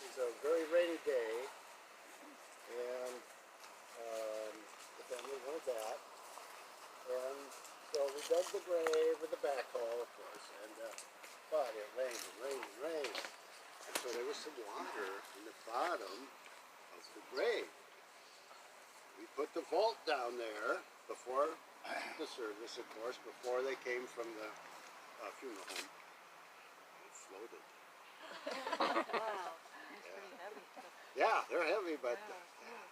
was a very rainy day, and the family wanted that. And so we dug the grave with the backhoe, of course, and but it rained and rained and rained. And so there was some water in the bottom of the grave. We put the vault down there before the service, of course, before they came from the funeral home. It floated. Wow, that's pretty heavy. Yeah, they're heavy, but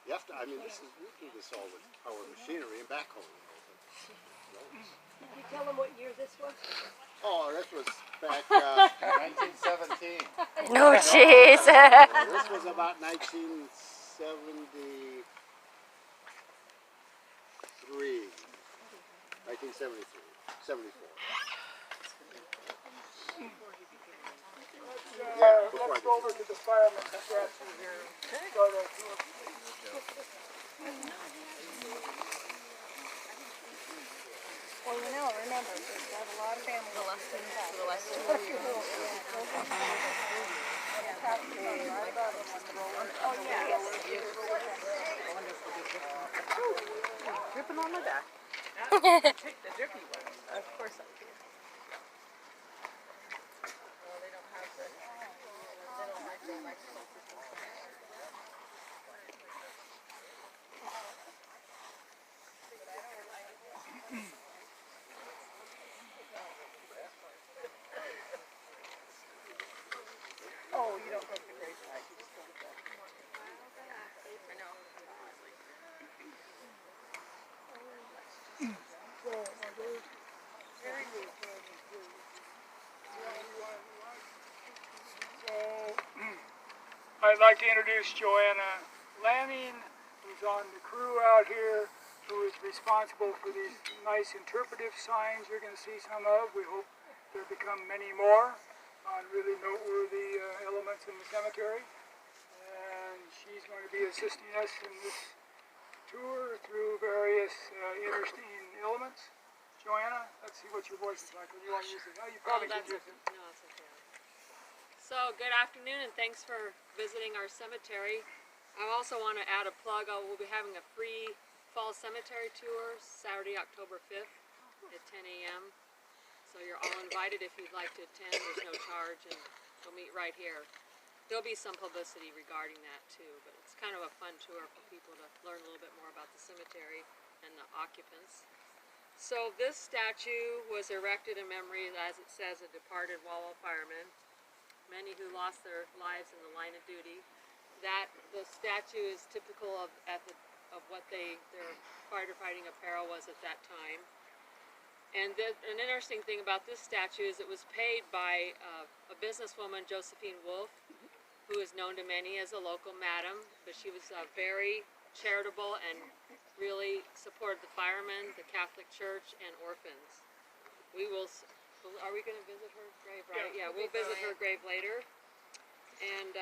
you have to, I mean, we do this all with power machinery and backhoe. Did you tell them what year this was? Oh, this was back 1917. No, jeez. this was about 1973. 1973. 74. Let's go over to the fireman's statue here. Well, you know, remember, there's a lot of families. The lesson. Oh, yeah. Dripping on my back. Take the drippy one. Of course I do. Oh, you don't go to the graveside. You just go to the... I know. Very good. So, I'd like to introduce Joanna Lambing, who's on the crew out here, who is responsible for these nice interpretive signs you're going to see some of. We hope there become many more on really noteworthy elements in the cemetery. And she's going to be assisting us in this tour through various interesting elements. Joanna, let's see what your voice is like when you want to use it. Oh, you probably could use it. No, it's okay. So, good afternoon and thanks for visiting our cemetery. I also want to add a plug. We'll be having a free fall cemetery tour Saturday, October 5th at 10 a.m. So you're all invited if you'd like to attend. There's no charge and we'll meet right here. There'll be some publicity regarding that too, but it's kind of a fun tour for people to learn a little bit more about the cemetery and the occupants. So this statue was erected in memory, as it says, of departed Walla firemen, many who lost their lives in the line of duty. That the statue is typical of what their firefighting apparel was at that time. And an interesting thing about this statue is it was paid by a businesswoman, Josephine Wolf, who is known to many as a local madam, but she was very charitable and really supported the firemen, the Catholic Church, and orphans. Are we going to visit her grave, right? Yeah, we'll visit her grave later. And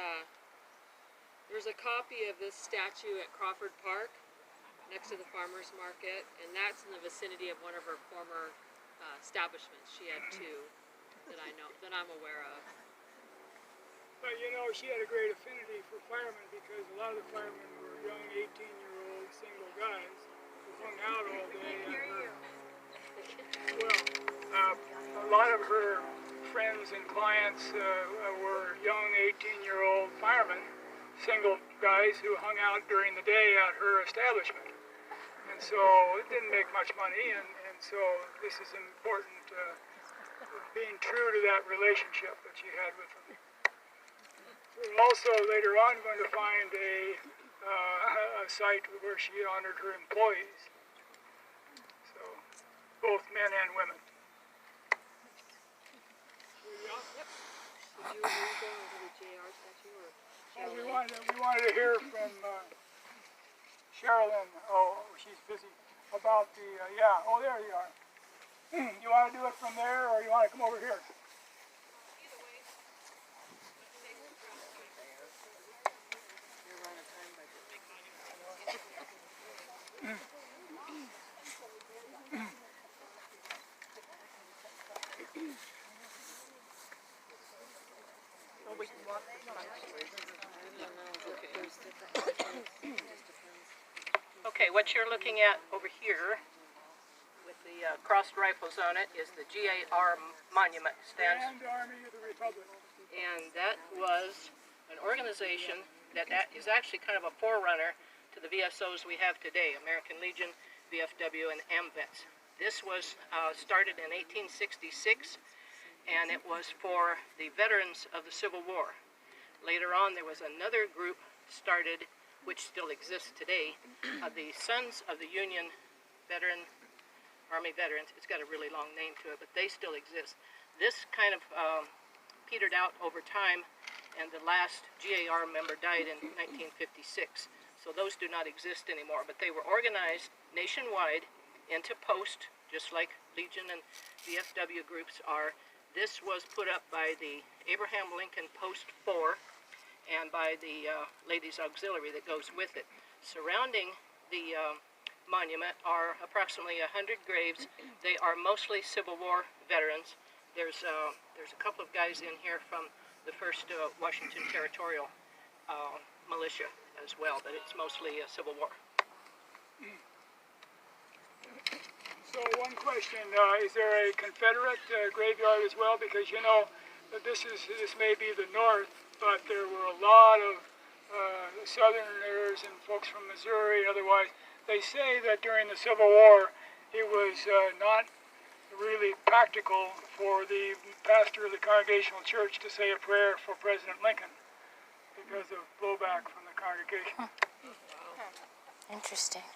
there's a copy of this statue at Crawford Park, next to the farmer's market, and that's in the vicinity of one of her former establishments. She had two that I'm aware of. But you know, she had a great affinity for firemen because a lot of the firemen were young 18-year-old single guys who hung out all day. Well, a lot of her friends and clients were young 18-year-old firemen, single guys who hung out during the day at her establishment. And so it didn't make much money, and so this is important, being true to that relationship that she had with them. We're also later on going to find a site where she honored her employees. So, both men and women. Yep. Did you go over the JR statue or We wanted to hear from Sherilyn. Oh, she's busy. About the oh, there you are. You want to do it from there, or you want to come over here? Well, we can walk this way. Okay, what you're looking at over here with the crossed rifles on it is the GAR monument. Stands, Grand Army of the Republic. and that was an organization that is actually kind of a forerunner to the VSOs we have today, American Legion, VFW, and AMVETS. This was started in 1866, and it was for the veterans of the Civil War. Later on, there was another group started, which still exists today, the Sons of the Union Army Veterans. It's got a really long name to it, but they still exist. This kind of petered out over time, and the last GAR member died in 1956. So those do not exist anymore, but they were organized nationwide into post, just like Legion and VFW groups are. This was put up by the Abraham Lincoln Post 4 and by the Ladies Auxiliary that goes with it. Surrounding the monument are approximately 100 graves. They are mostly Civil War veterans. There's a couple of guys in here from the 1st Washington Territorial Militia as well, but it's mostly Civil War. So one question, is there a Confederate graveyard as well? Because you know that this may be the North, but there were a lot of Southerners and folks from Missouri and otherwise. They say that during the Civil War, it was not really practical for the pastor of the Congregational Church to say a prayer for President Lincoln because of blowback from the congregation. Interesting.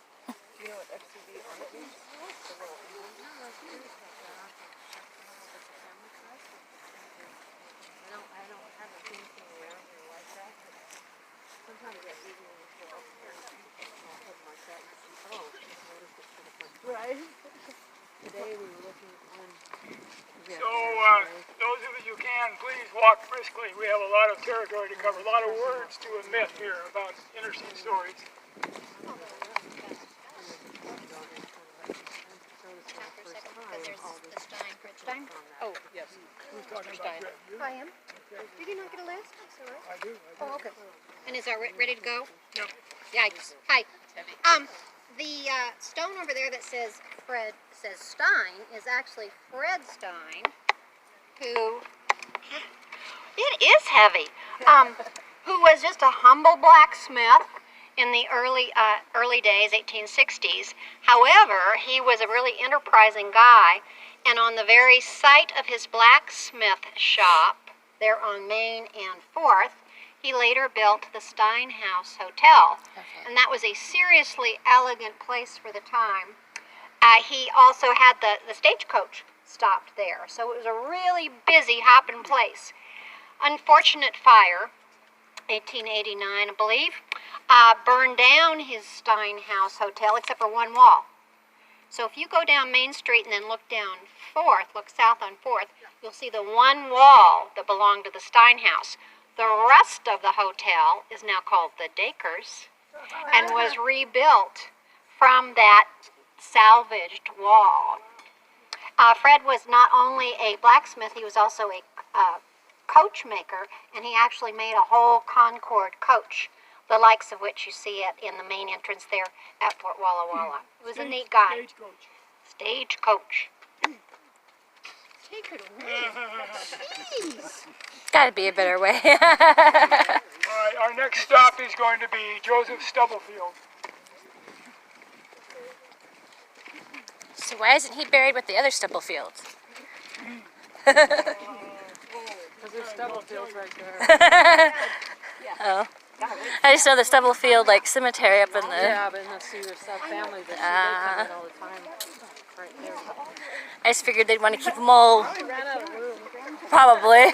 So those of you who can, please walk briskly. We have a lot of territory to cover, a lot of words to admit here about interesting stories. Oh, yes. Talking Stein. about you. I am. Did you not get a list? Sorry. I do. Oh, okay. And is that ready to go? Yep. Yikes. Hi. The stone over there that says Stein is actually Fred Stein, who it is heavy. Who was just a humble blacksmith in the early days, 1860s. However, he was a really enterprising guy, and on the very site of his blacksmith shop, there on Main and 4th, he later built the Stein House Hotel, and that was a seriously elegant place for the time. He also had the stagecoach stopped there, so it was a really busy, hopping place. Unfortunate fire, 1889, I believe, burned down his Stein House Hotel except for one wall. So if you go down Main Street and then look down 4th, look south on 4th, you'll see the one wall that belonged to the Stein House. The rest of the hotel is now called the Dakers and was rebuilt from that salvaged wall. Fred was not only a blacksmith, he was also a coach maker, and he actually made a whole Concorde coach, the likes of which you see it in the main entrance there at Fort Walla Walla. He was a neat guy. Stagecoach. Take it away. Jeez. Gotta be a better way. All right, our next stop is going to be Joseph Stubblefield. So why isn't he buried with the other Stubblefields? Because there's Stubblefields right there. Oh. I just know the Stubblefield cemetery up in the. Yeah, but in the Sears family, they come in all the time. Right there. I just figured they'd want to keep them all. They ran out of room. Probably.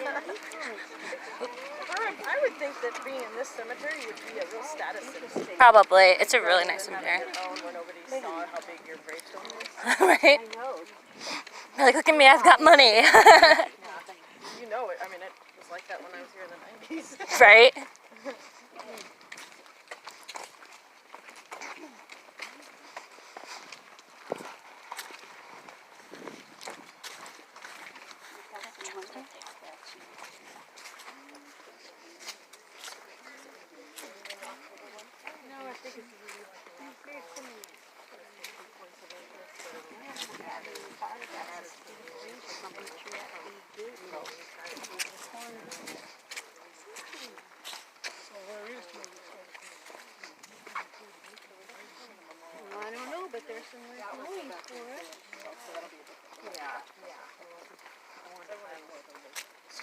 I would think that being in this cemetery would be a real status symbol. Probably. It's a really nice cemetery. When nobody saw how big your gravestone was. Right? They're like, look at me, I've got money. You know it. I mean, it was like that when I was here in the 90s. Right?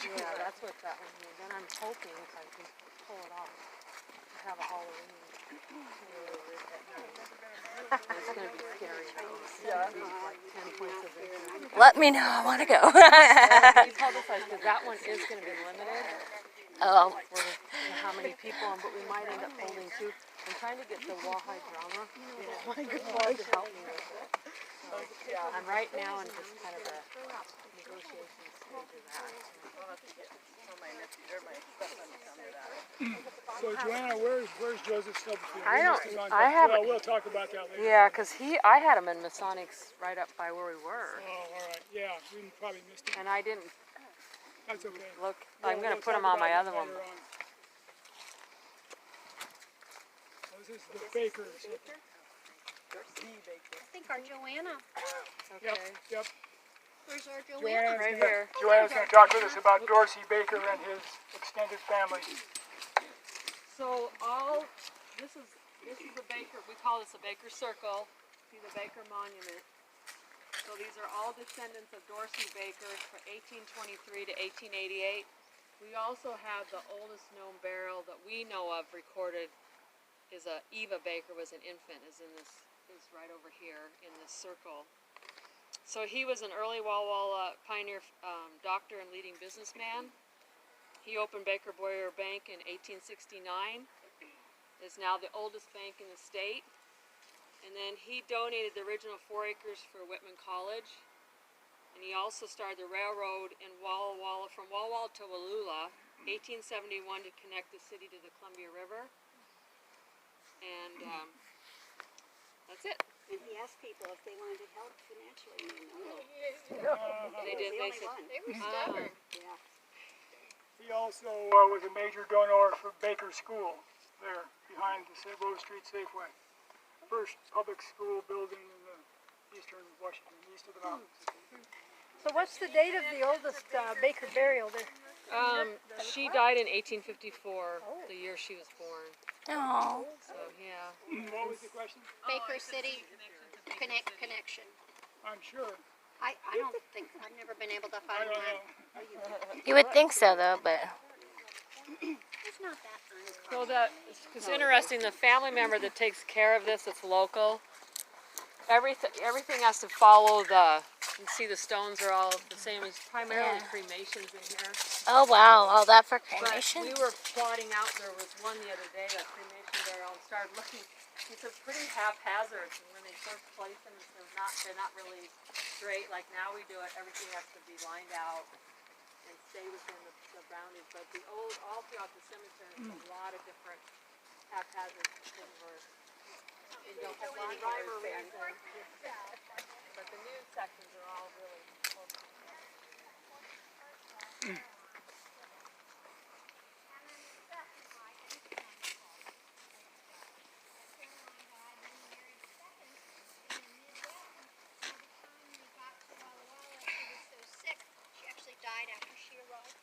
Yeah, that's what that one means. And I'm hoping if I can pull it off, to have a Halloween at night. It's going to be scary though. It's going to be like 10 points of vision. Let me know. I want to go. Please publicize because that one is going to be limited. Oh, For how many people, but we might end up holding two. I'm trying to get the Walla drama club to help me with it. So, I'm right now in just kind of a negotiation stage of that. So Joanna, where's Joseph Stubblefield? I don't- We must have I gone- haven't- Well, we'll talk about that later. Yeah, because I had him in Masonics right up by where we were, Oh, all right. Yeah, we probably missed it. and I didn't That's okay. look. We'll- I'm going to we'll put him talk on my about other it one. later on. This is the Bakers. I think our Joanna. Yep, Okay. yep. Where's our Joanna? Joanna's Right gonna- here. Joanna's going to talk with us about Dorsey Baker and his extended family. So this is a Baker. We call this a Baker Circle. See the Baker Monument. So these are all descendants of Dorsey Baker from 1823 to 1888. We also have the oldest known burial that we know of recorded is Eva Baker was an infant. Is right over here in this circle. So he was an early Walla pioneer doctor and leading businessman. He opened Baker Boyer Bank in 1869. It's now the oldest bank in the state. And then he donated the original 4 acres for Whitman College. And he also started the railroad in Walla from Walla to Wallula, 1871 to connect the city to the Columbia River. And that's it. And he asked people if they wanted to help financially. They did. They said, They were stubborn. Yeah. He also was a major donor for Baker School there behind the Rose Street Safeway. First public school building in the eastern Washington, east of the mountains. So what's the date of the oldest Baker burial there? she died in 1854, the year she was born. oh. So yeah. What was the question? Baker City connection. I'm sure. I don't think, I've never been able to I find don't one. know. You would think so, though, but It's not that uncommon. So it's interesting. The family member that takes care of this, it's local. Everything has to follow you see the stones are all the same. It's primarily Yeah. cremations in here. oh wow, all that for But cremation? we were plotting out, there was one the other day, a cremation burial, and started looking. It's a pretty haphazard, and when they first place them, they're not really straight. Like now we do it, everything has to be lined out and stay within the boundaries. But all throughout the cemetery, there's a lot of different haphazard things where you don't have any rhyme or reason. But the nude sections are all really close to each other. She actually died after she arrived.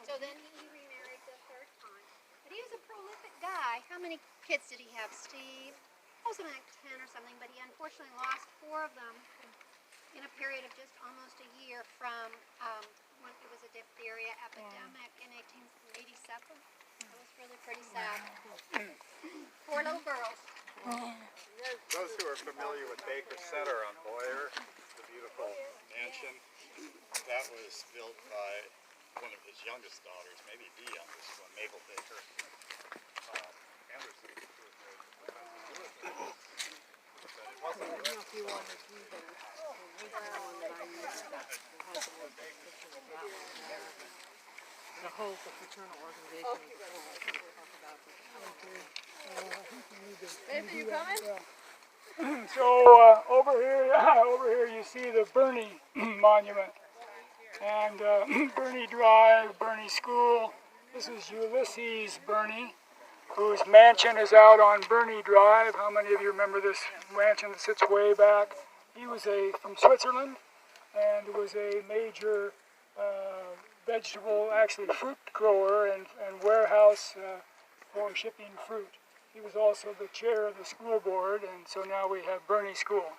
So then he remarried the 3rd time. But he was a prolific guy. How many kids did he have, Steve? It was like 10 or something, but he unfortunately lost 4 of them in a period of just almost a year from when it was a diphtheria epidemic in 1887. It was really pretty sad. 4 little girls. Those who are familiar with Baker Center on Boyer, the beautiful mansion, that was built by one of his youngest daughters, maybe the youngest one, Mabel Baker. Anderson, who was married to Joanna. But it wasn't I don't know if you want to do that. The one that I used has the most pictures of that one there. The whole fraternal organization is full. We'll talk about this. Babe, are you coming? So over here you see the Bernie Monument and Bernie Drive, Bernie School. This is Ulysses Bernie, whose mansion is out on Bernie Drive. How many of you remember this mansion that sits way back? He was from Switzerland and was a major vegetable, actually fruit grower and warehouse for shipping fruit. He was also the chair of the school board, and so now we have Bernie School.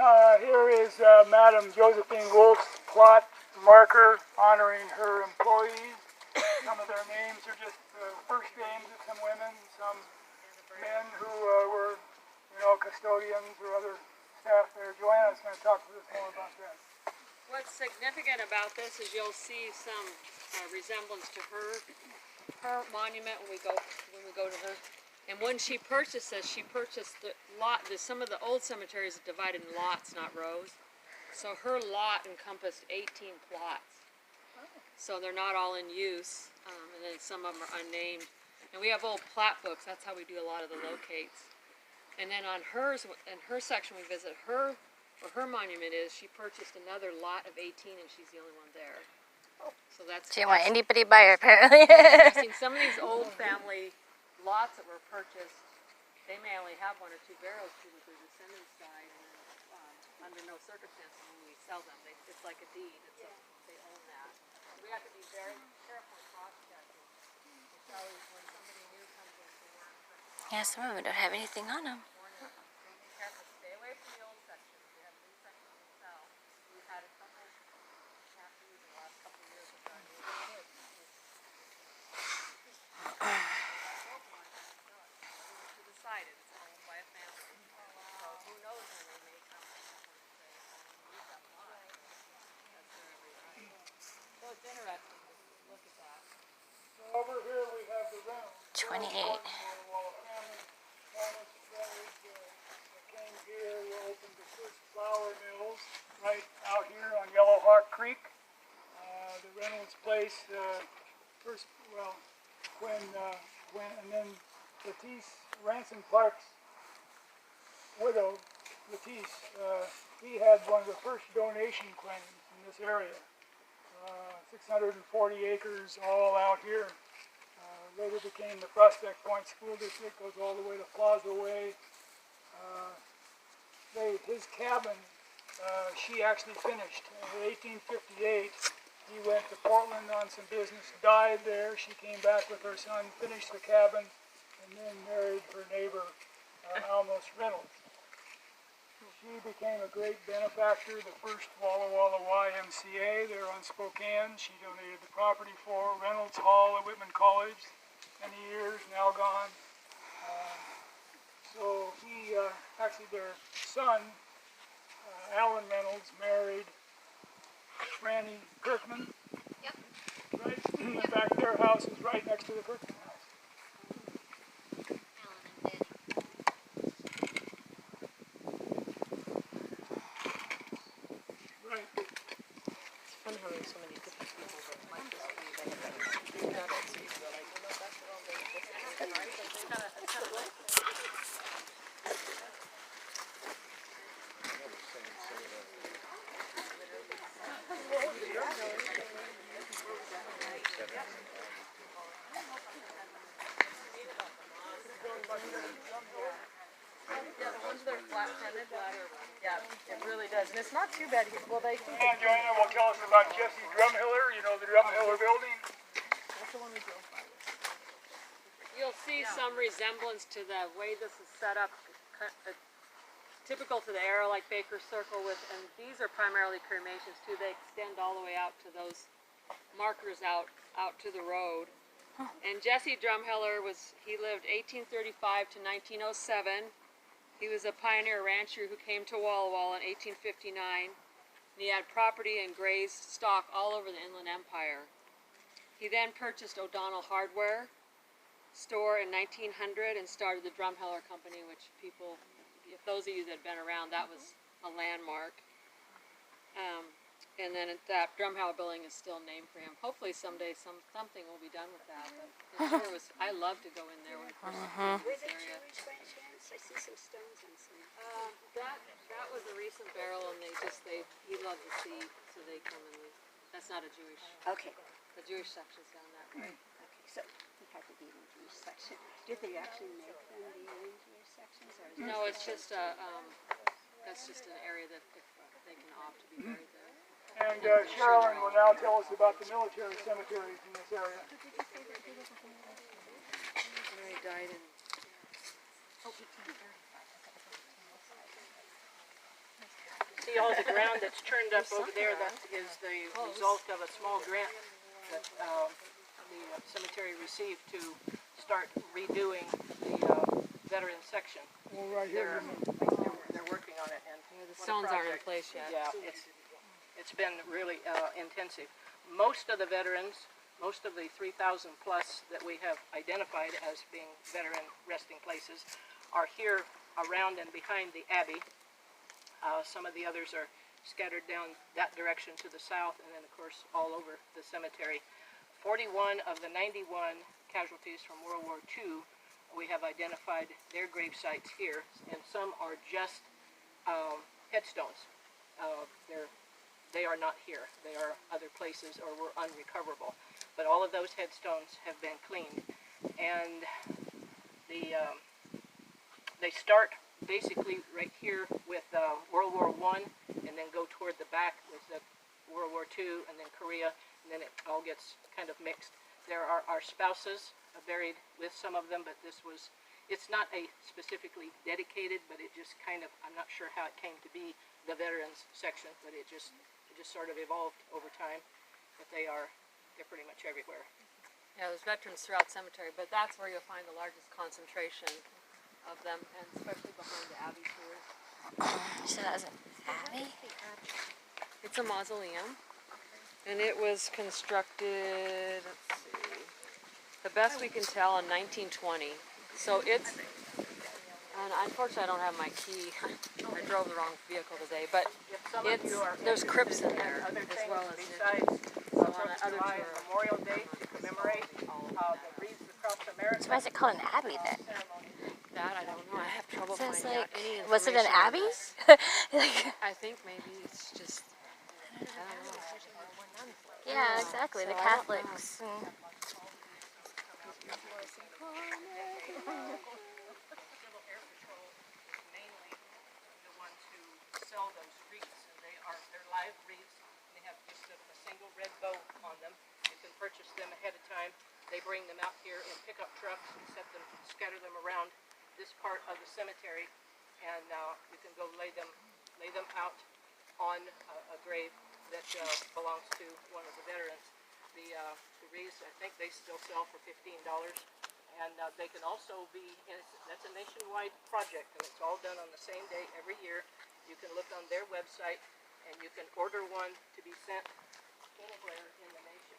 Here is Madam Josephine Wolf's plot marker honoring her employees. Some of their names are just first names of some women, some men who were, custodians or other staff there. Joanna's going to talk to us more about that. What's significant about this is you'll see some resemblance to her monument when we go to her. And when she purchased this, she purchased the lot. Some of the old cemeteries are divided in lots, not rows. So her lot encompassed 18 plots. So they're not all in use, and then some of them are unnamed. And we have old plat books. That's how we do a lot of the locates. And then on hers, in her section, we visit her. Where her monument is, she purchased another lot of 18, and she's the only one there. So that's. She didn't want anybody buyer apparently. Interesting. Some of these old family lots that were purchased, they may only have one or two burials because their descendants died, and then under no circumstances when we sell them, it's like a deed. They own that. We have to be very careful and cross-checking. It's always when somebody new comes into work. Yeah, some of them don't have anything on them. Be careful. Stay away from the old sections. We have new sections to sell. We've had a couple chapters in the last couple of years with our new kids. Decided it's owned by a family. So who knows when they may come and say, use that lot. That's their every right. So it's interesting to look at that. So over here we have the room. 28. Walla family, Thomas brothers came here, we opened the first flour mills right out here on Yellow Hawk Creek. The Reynolds place, and then Lettice, Ransom Clark's widow, Lettice, he had one of the first donation claims in this area. 640 acres all out here. Later became the Prospect Point School District, goes all the way to Plaza Way. His cabin, she actually finished. In 1858, he went to Portland on some business, died there. She came back with her son, finished the cabin, and then married her neighbor, Almus Reynolds. She became a great benefactor, the first Walla Walla YMCA there on Spokane. She donated the property for Reynolds Hall at Whitman College, many years, now gone. So he, actually their son, Alan Reynolds, married Franny Kirkman. Yep. Right, in fact, their house is right next to the Kirkman house. Alan and Betty. Right. It's fun how there's so many different people that like this food. They have Yeah, it really does. And it's not too bad. Well, they think And Joanna will tell us about Jesse Drumheller, the Drumheller building. you'll see some resemblance to the way this is set up, typical to the era like Baker Circle and these are primarily cremations too. They extend all the way out to those markers out to the road. And Jesse Drumheller he lived 1835 to 1907. He was a pioneer rancher who came to Walla Walla in 1859. And he had property and grazed stock all over the Inland Empire. He then purchased O'Donnell Hardware store in 1900 and started the Drumheller Company, which people, if those of you that have been around, that was a landmark. And then that Drumheller building is still named for him. Hopefully someday something will be done with that. But I love to go in there when we first came to Were this they area. Jewish by chance? I see some stones and some. That was a recent burial, and he loved the sea, so they come and that's not a Jewish. Okay. The Jewish section's down that way. Okay. So he had to be in the Jewish section. Did they actually make them be in Jewish sections, or is it No, it's just that's just an area that if they can opt to be buried there. And Sherilyn will now tell us about the military cemeteries in this area. He died in. see all the ground that's turned up over there? That is the result of a small grant that the cemetery received to start redoing the veteran section. Well, right here. They're working on it, and The stones aren't in place yet. yeah, it's been really intensive. Most of the veterans, most of the 3,000 plus that we have identified as being veteran resting places, are here around and behind the Abbey. Some of the others are scattered down that direction to the south, and then of course all over the cemetery. 41 of the 91 casualties from World War II, we have identified their grave sites here, and some are just headstones. They are not here. They are other places or were unrecoverable. But all of those headstones have been cleaned, and they start basically right here with World War I, and then go toward the back with the World War II, and then Korea, and then it all gets kind of mixed. There are our spouses buried with some of them, but it's not a specifically dedicated, but it just kind of, I'm not sure how it came to be the veterans section, but it just sort of evolved over time. But they're pretty much everywhere. Yeah, there's veterans throughout the cemetery, but that's where you'll find the largest concentration of them, and especially behind the Abbey too. So that was an Abbey? It's a mausoleum, and it was constructed, let's see, the best we can tell, in 1920. So it's, and unfortunately I don't have my key. I drove the wrong vehicle today, but there's crypts in there as well as Besides on the other July tour. Memorial Day to commemorate the Wreaths Across America. So why is it called an Abbey then? That I don't know. I have trouble So it's finding out like, any was it an information on Abbey? this. Like, I think maybe it's just, I don't know. yeah, exactly. So The I don't know. Catholics. Civil Air Patrol is mainly the ones who sell those wreaths, and they're live wreaths. They have just a single red bow on them. You can purchase them ahead of time. They bring them out here in pickup trucks and scatter them around this part of the cemetery, and you can go lay them out on a grave that belongs to one of the veterans. The wreaths, I think they still sell for $15, and they can also be, that's a nationwide project, and it's all done on the same day every year. You can look on their website, and you can order one to be sent anywhere in the nation.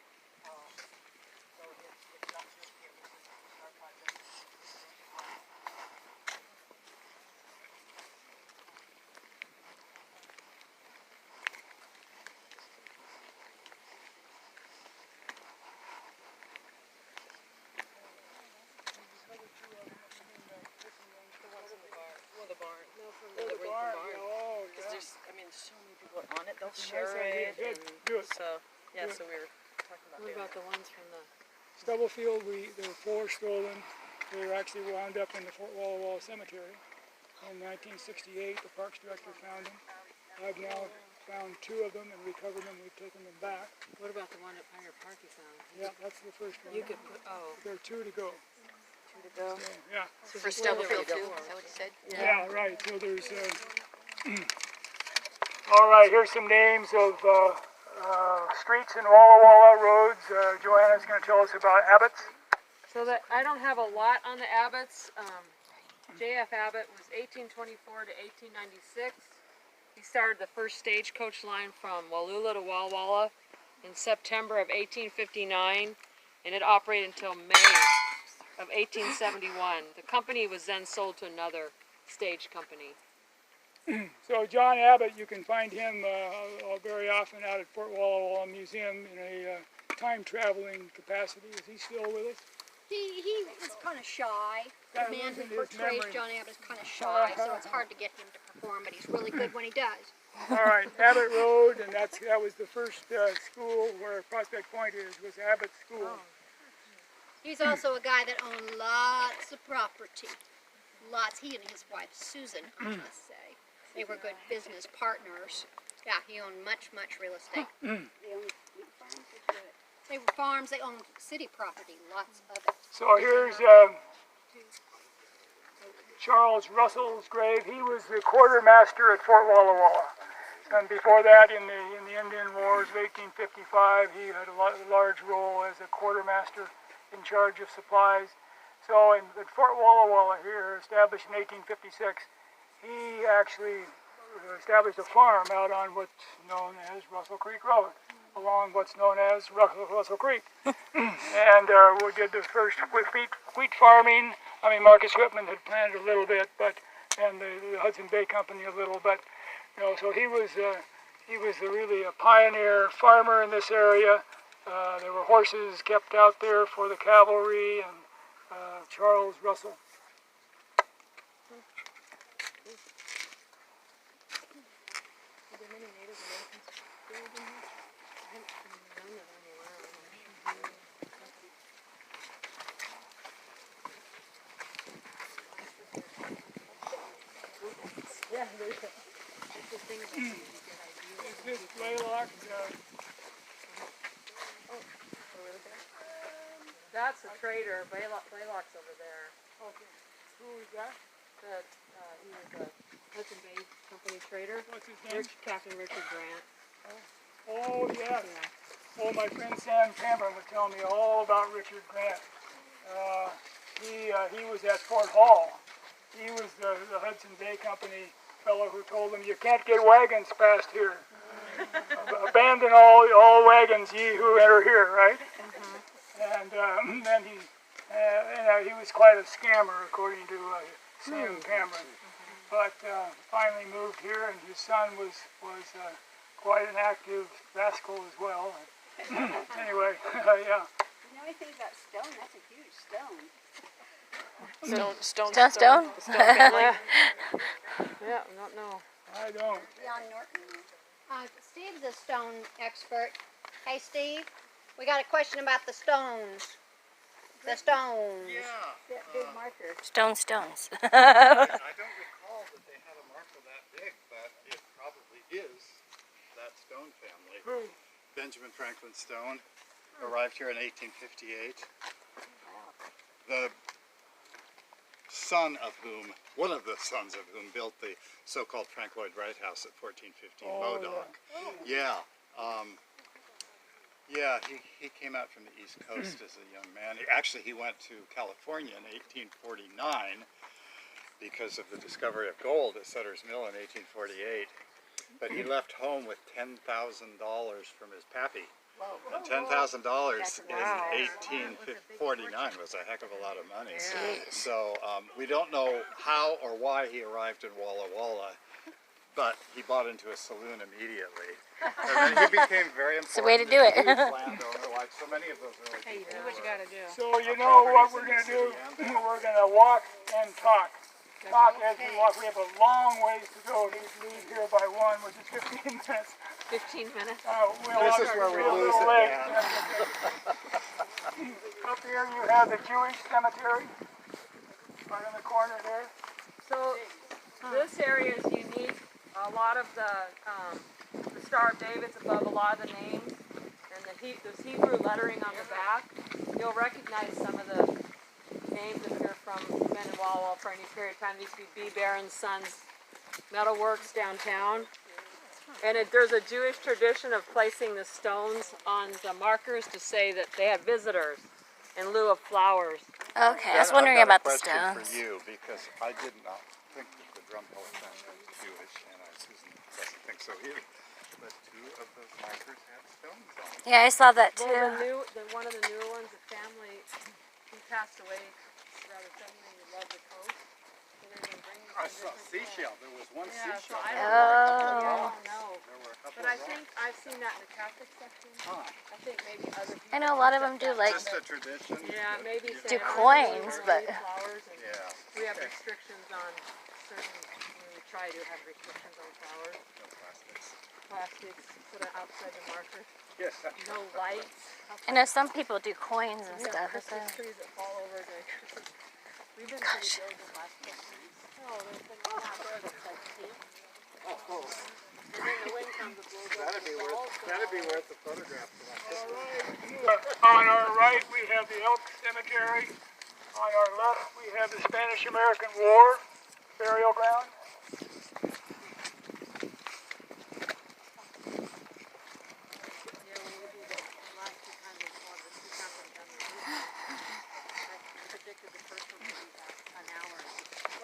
So it's not just here. This is our project. It's nationwide. The barn. No, from the barn. Oh, Because yeah. there's so many people on it. They'll share it. Good, And good. so, yeah, so we were talking about What doing about that. the ones from the, Stubblefield, there were 4 stolen. They were actually wound up in the Fort Walla Cemetery. In 1968, the Parks Director found them. I've now found 2 of them and recovered them. We've taken them back. what about the one at Pioneer Park you found? Yeah, that's the first one. You could put, oh, There are 2 to go. To go. So, yeah. For Stubblefield too. Is that what you said? Yeah, right. So there's. All right, here's some names of streets in Walla Walla, roads. Joanna's going to tell us about Abbott's. so that, I don't have a lot on the Abbotts. J.F. Abbott was 1824 to 1896. He started the first stagecoach line from Wallula to Walla Walla in September of 1859, and it operated until May of 1871. The company was then sold to another stage company. So John Abbott, you can find him very often out at Fort Walla Walla Museum in a time-traveling capacity. Is he still with us? He was kind of shy. That The man who wasn't his portrays memory. John Abbott is kind of shy, so it's hard to get him to perform, but he's really good when he does. All right, Abbott Road, and that was the first school where Prospect Point is, was Abbott School. He's also a guy that owned lots of property. Lots. He and his wife, Susan, I must say. They were good business partners. Yeah, he owned much real estate. They were farms. They owned city property, lots of it. So here's Charles Russell's grave. He was the quartermaster at Fort Walla Walla. And before that, in the Indian Wars of 1855, he had a large role as a quartermaster in charge of supplies. So at Fort Walla Walla here, established in 1856, he actually established a farm out on what's known as Russell Creek Road, along what's known as Russell Creek. And we did the first wheat farming. I mean, Marcus Whitman had planted a little bit, and the Hudson Bay Company a little, but so he was really a pioneer farmer in this area. There were horses kept out there for the cavalry, and Charles Russell. Is this Blaylock? That's the trader. Blaylock's over there. Okay. Who is that? He was a Hudson Bay Company trader. What's his name? Captain Richard Grant. Oh, yeah. Oh, my friend Sam Cameron would tell me all about Richard Grant. He was at Fort Hall. He was the Hudson Bay Company fellow who told them, you can't get wagons past here. Abandon all wagons, ye who enter here, right? And then he was quite a scammer, according to Sam Cameron. But finally moved here, and his son was quite an active rascal as well. Anyway, yeah. You know anything about stone? That's a huge stone. Stone? Yeah, not know. I don't. Beyond Norton. Steve's a stone expert. Hey, Steve, we got a question about the stones. The stones. Yeah. That big marker. Stones. I don't recall that they had a marker that big, but it probably is that Stone family. Who? Benjamin Franklin Stone arrived here in 1858. The son of whom, one of the sons of whom, built the so-called Frank Lloyd Wright House at 1415 Modoc. Yeah. Yeah, he came out from the East Coast as a young man. Actually, he went to California in 1849 because of the discovery of gold at Sutter's Mill in 1848. But he left home with $10,000 from his pappy. And $10,000 in 1849 was a heck of a lot of money. So we don't know how or why he arrived in Walla Walla, but he bought into a saloon immediately. And then he became very important. It's the way to do it. Landowner, like so many of those early people. Do what you gotta do. So you know what we're going to do? We're going to walk and talk. Talk as we walk. We have a long ways to go to leave here by 1, which is 15 minutes. 15 minutes. This is where we lose it, man. Up here you have the Jewish cemetery, right in the corner there. So this area is unique. A lot of the Star of David's above a lot of the names, and there's Hebrew lettering on the back. You'll recognize some of the names if you're from men in Walla for any period of time. These used to be B. Barron's Sons Metalworks downtown. And there's a Jewish tradition of placing the stones on the markers to say that they have visitors in lieu of flowers. Okay, I was wondering about the stones. I've got a question for you, because I did not think that the Drumheller family was Jewish, and Susan doesn't think so either. But 2 of those markers had stones on them. Yeah, I saw that too. Well, one of the newer ones, the family, he passed away rather suddenly. He loved the coast. So they're going to bring I saw seashell. There was one seashell. So I don't know. There were a couple But I of think I've seen that in the Catholic section. I think maybe other people. I know a lot of them do like just a tradition. Yeah, maybe do Santa coins, or but flowers, and Yeah. we have restrictions on certain. We try to have restrictions on flowers, No plastics. plastics, put it outside the marker, Yes. no lights. I know some people do coins and We stuff. have Christmas trees that fall over during Christmas. We've been pretty good the last couple of weeks. Oh, there's been one out there that's like pink. Oh, And then the wind comes and blows over that'd be the walls. worth the photograph for that. On our right we have the Elk Cemetery. On our left we have the Spanish-American War burial ground.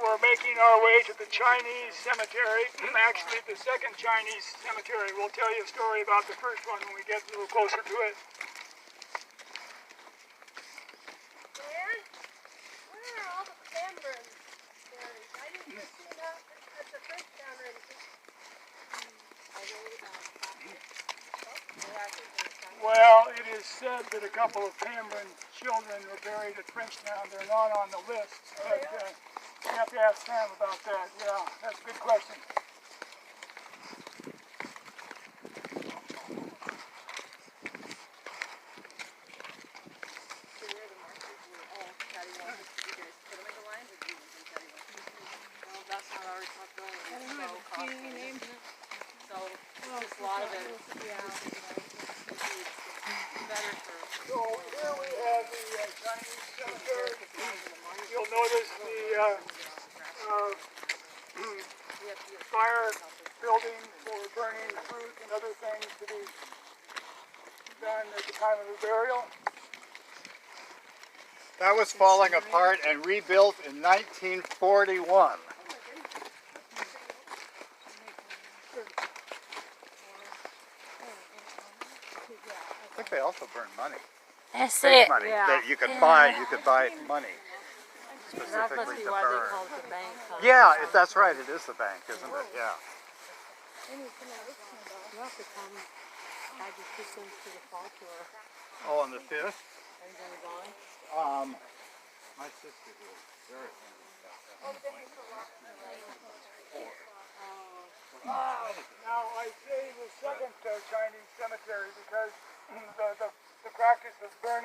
We're making our way to the Chinese cemetery. Actually, the second Chinese cemetery. We'll tell you a story about the first one when we get a little closer to it. Where are all the Cameron buried? I didn't see that at the first Cameron. Well, it is said that a couple of Cameron children were buried at Frenchtown. They're not on the list, but you have to ask Sam about that. Yeah, that's a good question. Well, that's not our responsibility. It's so costly. So, just a lot of it. Better for. So here we have the Chinese cemetery. You'll notice the fire building for burning fruit and other things to be done at the time of the burial. That was falling apart and rebuilt in 1941. I think they also burned money. I see Fake it. money Yeah. that you could buy. You could buy money That must specifically be to why they burn. call it the bank. Huh? Yeah, that's right. It is the bank, isn't it? Yeah. You have to come. I just took things to the fall tour. Oh, on the 5th? Are you going? My sister is very Now I say the second Chinese cemetery because the practice of burning